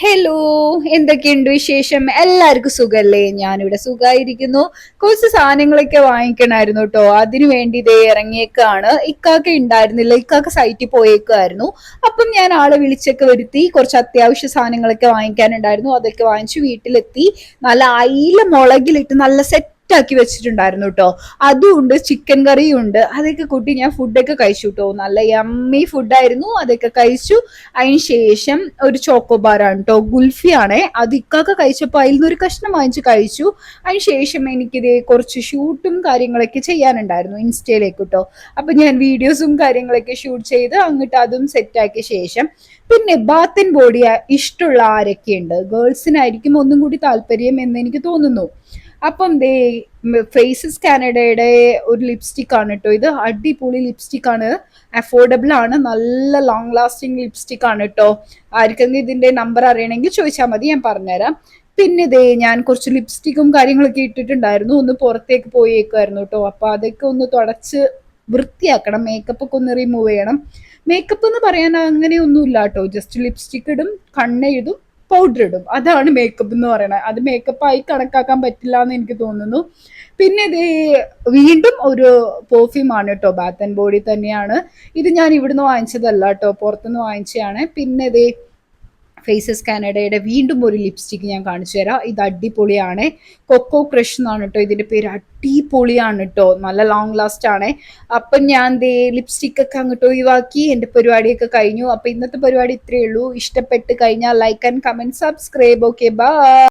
Hello, എന്തൊക്കെയുണ്ട് വിശേഷം? എല്ലാവർക്കും സുഖല്ലേ? ഞാനിവിടെ സുഖമായിരിക്കുന്നു. കുറച്ച് സാധനങ്ങളൊക്കെ വാങ്ങിക്കണമായിരുന്നു കേട്ടോ. അതിനു വേണ്ടി ഇതേ ഇറങ്ങിയേക്കാണ്. ഇക്കാക്ക ഉണ്ടായിരുന്നില്ല, ഇക്കാക്ക സൈറ്റിൽ പോയേക്കായിരുന്നു. അപ്പം ഞാൻ ആളെ വിളിച്ചൊക്കെ വരുത്തി കുറച്ച് അത്യാവശ്യ സാധനങ്ങളൊക്കെ വാങ്ങിക്കാനുണ്ടായിരുന്നു. അതൊക്കെ വാങ്ങിച്ചു വീട്ടിലെത്തി. നല്ല അയില മുളകിലിട്ട് നല്ല സെറ്റ് ആക്കി വെച്ചിട്ടുണ്ടായിരുന്നു കേട്ടോ. അതും ഉണ്ട്, ചിക്കൻ കറിയും ഉണ്ട്. അതൊക്കെ കൂട്ടി ഞാൻ ഫുഡൊക്കെ കഴിച്ചു കേട്ടോ. നല്ല യമ്മി ഫുഡായിരുന്നു. അതൊക്കെ കഴിച്ചു. അതിന് ശേഷം ഒരു ചോക്കോബാറാണ് കേട്ടോ, ഗുൽഫിയാണേ. അത് ഇക്കാക്ക കഴിച്ചപ്പോൾ അതിൽ നിന്ന് ഒരു കഷ്ണം വാങ്ങിച്ച് കഴിച്ചു. അതിന് ശേഷം എനിക്കിത് കുറച്ച് ഷൂട്ടും കാര്യങ്ങളൊക്കെ ചെയ്യാനുണ്ടായിരുന്നു ഇൻസ്റ്റയിലേക്ക് കേട്ടോ. അപ്പൊ ഞാൻ വീഡിയോസും കാര്യങ്ങളൊക്കെ ഷൂട്ട് ചെയ്ത് അങ്ങോട്ട് അതും സെറ്റാക്കിയ ശേഷം പിന്നെ ബാത്ത് ആൻഡ് ബോഡി ഇഷ്ടമുള്ള ആരൊക്കെയുണ്ട്? ഗേൾസിനായിരിക്കും ഒന്നും കൂടി താല്പര്യം എന്ന് എനിക്ക് തോന്നുന്നു. അപ്പം ദേ ഫേസസ് കാനഡയുടെ ഒരു ലിപ്സ്റ്റിക് ആണ് കേട്ടോ. ഇത് അടിപൊളി ലിപ്സ്റ്റിക് ആണ്, അഫോർഡബിൾ ആണ്, നല്ല ലോങ് ലാസ്റ്റിംഗ് ലിപ്സ്റ്റിക് ആണ് കേട്ടോ. ആർക്കെങ്കിലും ഇതിന്റെ നമ്പർ അറിയണമെങ്കിൽ ചോദിച്ചാൽ മതി, ഞാൻ പറഞ്ഞുതരാം. പിന്നെ ഇതേ ഞാൻ കുറച്ച് ലിപ്സ്റ്റിക്കും കാര്യങ്ങളൊക്കെ ഇട്ടിട്ടുണ്ടായിരുന്നു, ഒന്ന് പുറത്തേക്ക് പോയേക്കുമായിരുന്നു കേട്ടോ. അപ്പൊ അതൊക്കെ ഒന്ന് തുടച്ച് വൃത്തിയാക്കണം, മേക്കപ്പ് ഒക്കെ ഒന്ന് റിമൂവ് ചെയ്യണം. മേക്കപ്പ് എന്ന് പറയാൻ അങ്ങനെയൊന്നും ഇല്ല കേട്ടോ, ജസ്റ്റ് ലിപ്സ്റ്റിക് ഇടും, കണ്ണെഴുതും, പൗഡർ ഇടും, അതാണ് മേക്കപ്പ് എന്ന് പറയുന്നത്. അത് മേക്കപ്പ് ആയി കണക്കാക്കാൻ പറ്റില്ല എന്ന് എനിക്ക് തോന്നുന്നു. പിന്നെ ഇത് വീണ്ടും ഒരു പെർഫ്യൂം ആണ് കേട്ടോ, ബാത്ത് ആൻഡ് ബോഡി തന്നെയാണ്. ഇത് ഞാൻ ഇവിടുന്ന് വാങ്ങിച്ചതല്ല കേട്ടോ, പുറത്തുനിന്ന് വാങ്ങിച്ചതാണ്. പിന്നെ ഇത് ഫേസസ് കാനഡയുടെ വീണ്ടും ഒരു ലിപ്സ്റ്റിക് ഞാൻ കാണിച്ചു തരാം. ഇത് അടിപൊളിയാണ്, കൊക്കോ ക്രഷ് എന്നാണ് കേട്ടോ ഇതിന്റെ പേര്. അടിപൊളിയാണ് കേട്ടോ, നല്ല ലോങ് ലാസ്റ്റ് ആണ്. അപ്പം ഞാൻ ദേ ലിപ്സ്റ്റിക് ഒക്കെ അങ്ങോട്ട് ഒഴിവാക്കി എന്റെ പരിപാടിയൊക്കെ കഴിഞ്ഞു. അപ്പൊ ഇന്നത്തെ പരിപാടി ഇത്രയേ ഉള്ളൂ. ഇഷ്ടപ്പെട്ട് കഴിഞ്ഞാൽ like and comment, subscribe. Okay, by.